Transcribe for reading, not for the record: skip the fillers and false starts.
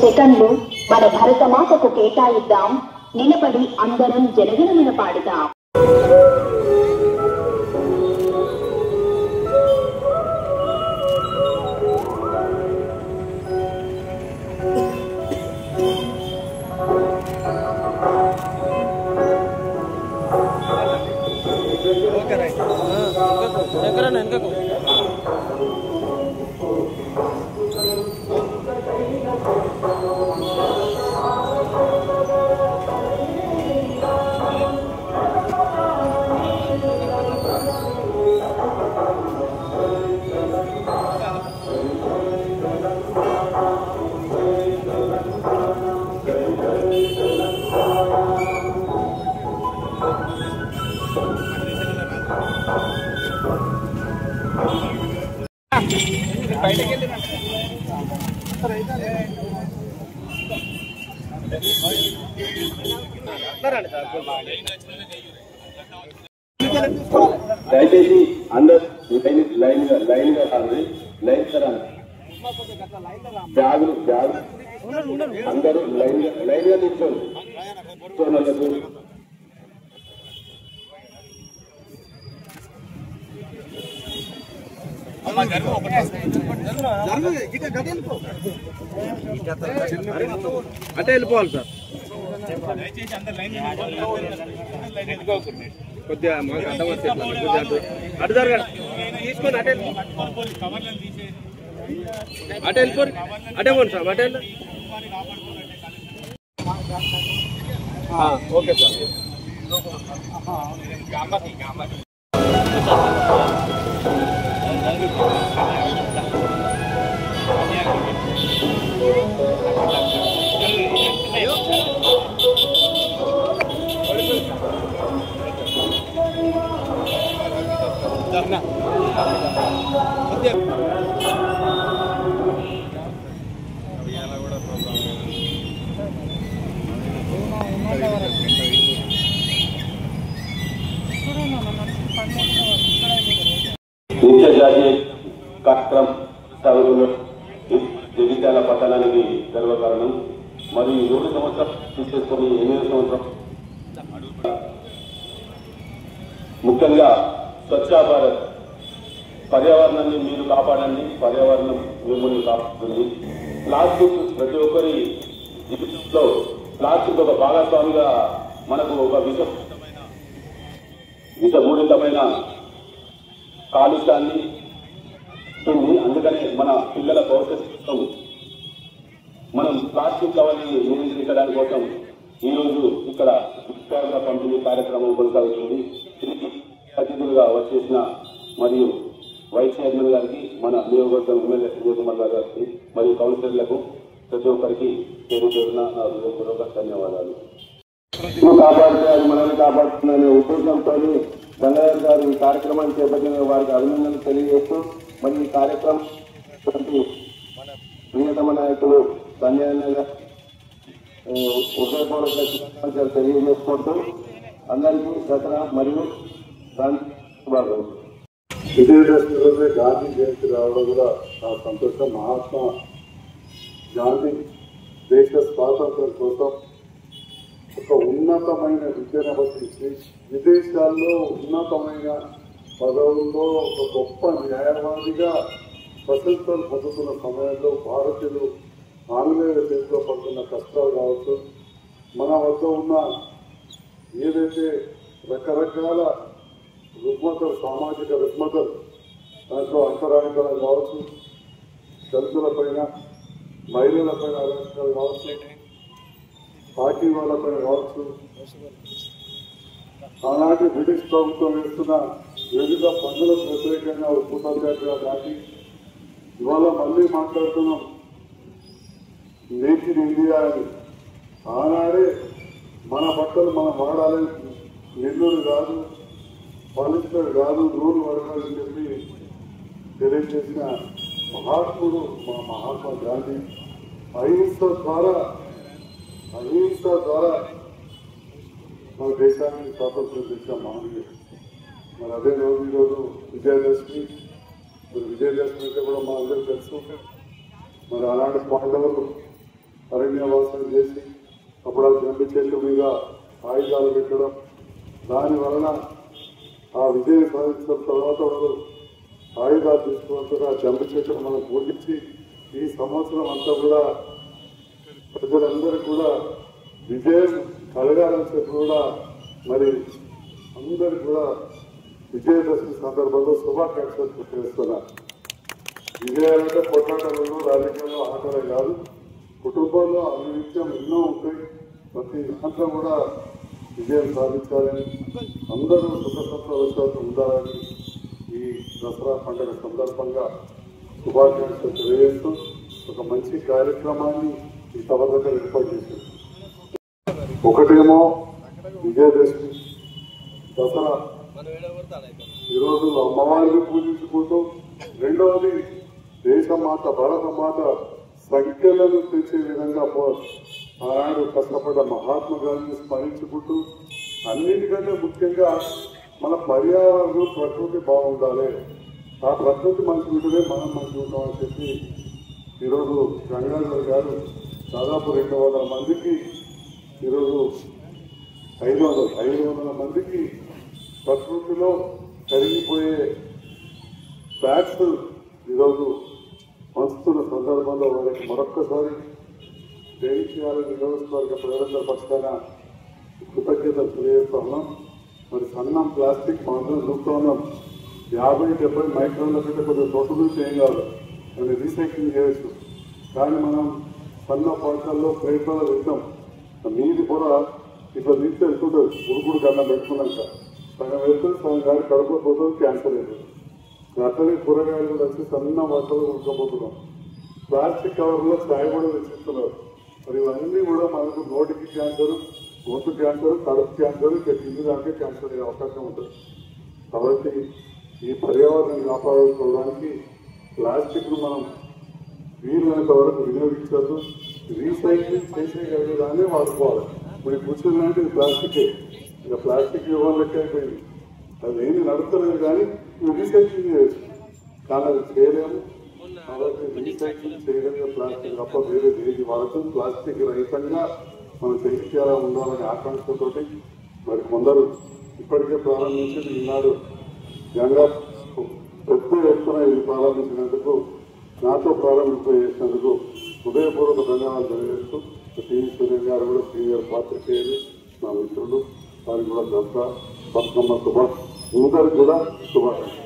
సెకండ్లు మన భరతమాతకు కేటాయిద్దాం. నిలబడి అందరం జనగణమన పాడుదాం. దయచేసి అందరు లైన్ గా కాదు, లైన్ బ్యాగులు అందరూ లైన్ గా తీసుకోండి. అటే వెళ్ళిపోవాలి సార్. కొద్దిగా మాకు అడ్డం వస్తే అటు జరగండి, తీసుకొని అటే వెళ్ళిపోండి. అటే పోండి సార్, అటే వెళ్ళి. Okay sir. నిత్య జాతీయ కార్యక్రమం సాగుతున్న జగిత్యాల పట్టణానికి గర్వకారణం. మరియు 7 సంవత్సరాలు తీసుకొని 8వ సంవత్సరం ముఖ్యంగా స్వచ్ఛ భారత్, పర్యావరణాన్ని మీరు కాపాడండి, పర్యావరణం మిమ్మల్ని కాపాడుతుంది. ప్లాస్టిక్ ప్రతి ఒక్కరి జీవితంలో ప్లాస్టిక్ ఒక భాగస్వామిగా మనకు ఒక విషపూరితమైన కాలుష్యాన్ని ఉంది. అందుకని మన పిల్లల భవిష్యత్తు మనం ప్లాస్టిక్ కవర్ని నియంత్రించడానికి కోసం ఈరోజు ఇక్కడ పుస్తకాల పంపిణీ కార్యక్రమం కొనసాగుతుంది. అతిథులుగా వచ్చేసిన మరియు వైస్ చైర్మన్ గారికి, మన నియోజకవర్గం ఎమ్మెల్యే సంజయ్ కుమార్ గారికి మరియు కౌన్సిలర్లకు ప్రతి ఒక్కరికి పేరు పేరున నా హృదయపూర్వక ధన్యవాదాలు. కాపాడుతూ అది మనల్ని కాపాడుతుందనే ఉద్దేశంతో గంగాధర్ గారు ఈ కార్యక్రమాన్ని చేపట్టిన వారికి అభినందనలు తెలియజేస్తూ, మరి ఈ కార్యక్రమం మన ప్రియతమ నాయకులు సంజయ్ అన్న గారు హృదయపూర్వక శుభాకాంక్షలు తెలియజేసుకుంటూ అందరికీ దసరా మరియు గాంధీ శుభాకాంక్షలు. విజయదశమి గాంధీ జయంతి రావడం కూడా చాలా సంతోషం. మహాత్మా గాంధీ దేశ స్వాతంత్రం కోసం ఒక ఉన్నతమైన విద్యను అభ్యసించి విదేశాల్లో ఉన్నతమైన పదవుల్లో ఒక గొప్ప న్యాయవాదిగా స్వతంత్రం పొందుతున్న సమయంలో భారతీయులు ఆంగ్లేయుల చేతిలో పడుతున్న కష్టాలు కావచ్చు, మన వద్ద ఉన్న ఏదైతే రకరకాల రుగ్మతలు, సామాజిక రుగ్మతలు, దాంట్లో అంతరాంగాలు కావచ్చు, దళితులపైన, మహిళలపైన అరాచకాలు కావచ్చు, పార్టీ వాళ్ళపైన కావచ్చు, ఆనాటి బ్రిటిష్ ప్రభుత్వం వేస్తున్న వివిధ పన్నులకు వ్యతిరేకంగా ఉప్పు సత్యాగ్రహ దాటి ఇవాళ మళ్ళీ మాట్లాడుతున్నాం మేక్ ఇన్ ఇండియా అని. ఆనాడే మన బట్టలు మనం వాడాలని, నెల్లూరు కాదు, పాలిస్టర్ కాదు, నూరు వాడాలని చెప్పి తెలియజేసిన మహాత్ముడు మా మహాత్మా గాంధీ. అహింస ద్వారా మన దేశాన్ని స్వాతంత్రం తెచ్చిన మహనీయుడు. మరి అదే రోజు ఈరోజు విజయదశమి. మరి విజయదశమి అంటే కూడా మా అందరికీ తెలుసు. మరి ఆనాడు పాండవులు చేసి అప్పుడు ఆ జంబి చెట్టు మీద ఆయుధాలు పెట్టడం, దాని వలన ఆ విజయం సాధించిన తర్వాత వాళ్ళు ఆయుధాలు తీసుకున్న ఆ జంబి చెట్టును మనం పూజించి ఈ సంవత్సరం అంతా కూడా ప్రజలందరూ కూడా విజయం కలగాలని చెప్పి కూడా మరి అందరు కూడా విజయదశమి సందర్భంలో శుభాకాంక్షలు చేస్తున్నారు. విజయాలంటే కొట్లాటలు రాజకీయంలో ఆటలే కాదు, కుటుంబంలో అభివృద్ధం ఎన్నో ఉంటాయి. ప్రతి దాంట్లో కూడా విజయం సాధించాలని, అందరూ సుఖ సంతోషాలతో ఉండాలని ఈ దసరా పండుగ సందర్భంగా శుభాకాంక్షలు తెలియజేస్తూ ఒక మంచి కార్యక్రమాన్ని ఈ సభ దగ్గర ఏర్పాటు చేశారు. ఒకటేమో విజయదశమి దసరా, ఈరోజు అమ్మవారిని పూజించుకుంటూ, రెండవది దేశమాత భారతమాత సంఖ్యలను తెచ్చే విధంగా ఆనాడు కష్టపడ్డ మహాత్మా గాంధీని స్మరించుకుంటూ, అన్నిటికంటే ముఖ్యంగా మన పర్యావరణం ప్రకృతి బాగుండాలి, ఆ ప్రకృతి మంచి ఉంటేనే మనం మంచి ఉంటామని చెప్పి ఈరోజు గంగాధర్ గారు దాదాపు 200 మందికి, ఈరోజు 500 మందికి ప్రకృతిలో కరిగిపోయే బ్యాగ్స్ ఈరోజు పంచుతున్న సందర్భంలో వారికి మరొక్కసారి దేశీయాల నియోజకవర్గ ప్రజలందరి పక్షాన కృతజ్ఞతలు తెలియజేస్తా ఉన్నాం. మరి సన్నం ప్లాస్టిక్ మాత్రం చూస్తూ ఉన్నాం, 50-70 మైక్రాన్ల కంటే కొంచెం తోట నుంచి ఏం కాదు, దాన్ని రీసైక్లింగ్ చేయవచ్చు. కానీ మనం సన్న పాటల్లో ప్లేట్లలో వెళ్తాం, నీటి పొర ఇట్లా తీస్తే వెళ్తుంటుంది, ఉడుకుడు కన్నా పెట్టుకున్నాక సగం వెళ్తుంది, సగం గాడి కడుకోపోతుంది, క్యాన్సర్ అవుతుంది. అట్లనే కూరగాయలు కూడా వచ్చి సన్న వాటలో ఉడకపోతున్నాం. ప్లాస్టిక్ కవర్లో చాయ్ కూడా తెచ్చిస్తున్నారు. మరి ఇవన్నీ కూడా మనకు నోటికి క్యాన్సర్, గొంతు క్యాన్సర్, కడుపు క్యాన్సర్, కింది దానికే క్యాన్సర్ అయ్యే అవకాశం ఉంటుంది. కాబట్టి ఈ పర్యావరణాన్ని కాపాడుకోవడానికి ప్లాస్టిక్ను మనం వీలైనంత వరకు వినియోగించదు, రీసైక్లింగ్ చేసేయగలిగేదాన్ని వాడుకోవాలి. ఇప్పుడు ఈ కూర్చుని లాంటిది ప్లాస్టికే, ఇక ప్లాస్టిక్ ఇవ్వడం లెక్క అయిపోయింది. అది ఏమి నడుపుతలేదు కానీ రీసైక్లింగ్ చేయొచ్చు, కానీ అది చేయలేము. కాబట్టి రీసైక్లింగ్ చేయగలిగే ప్లాస్టిక్ తప్ప వేరే ఏది వాడటం, ప్లాస్టిక్ రహితంగా మనం చేయాలా ఉండాలనే ఆకాంక్షతో మరి కొందరు ఇప్పటికే ప్రారంభించి ఈనాడు గంగా పెద్ద ఎత్తున ఇది ప్రారంభించినందుకు, నాతో ప్రారంభించేసినందుకు హృదయపూర్వక ధన్యవాదాలు తెలియజేస్తూ, టీవీ సూర్యం గారు కూడా సీనియర్ పాత్రికేయులు నా మిత్రులు, వారికి కూడా దసరా బతుకమ్మ అందరికి కూడా శుభాకాంక్షలు.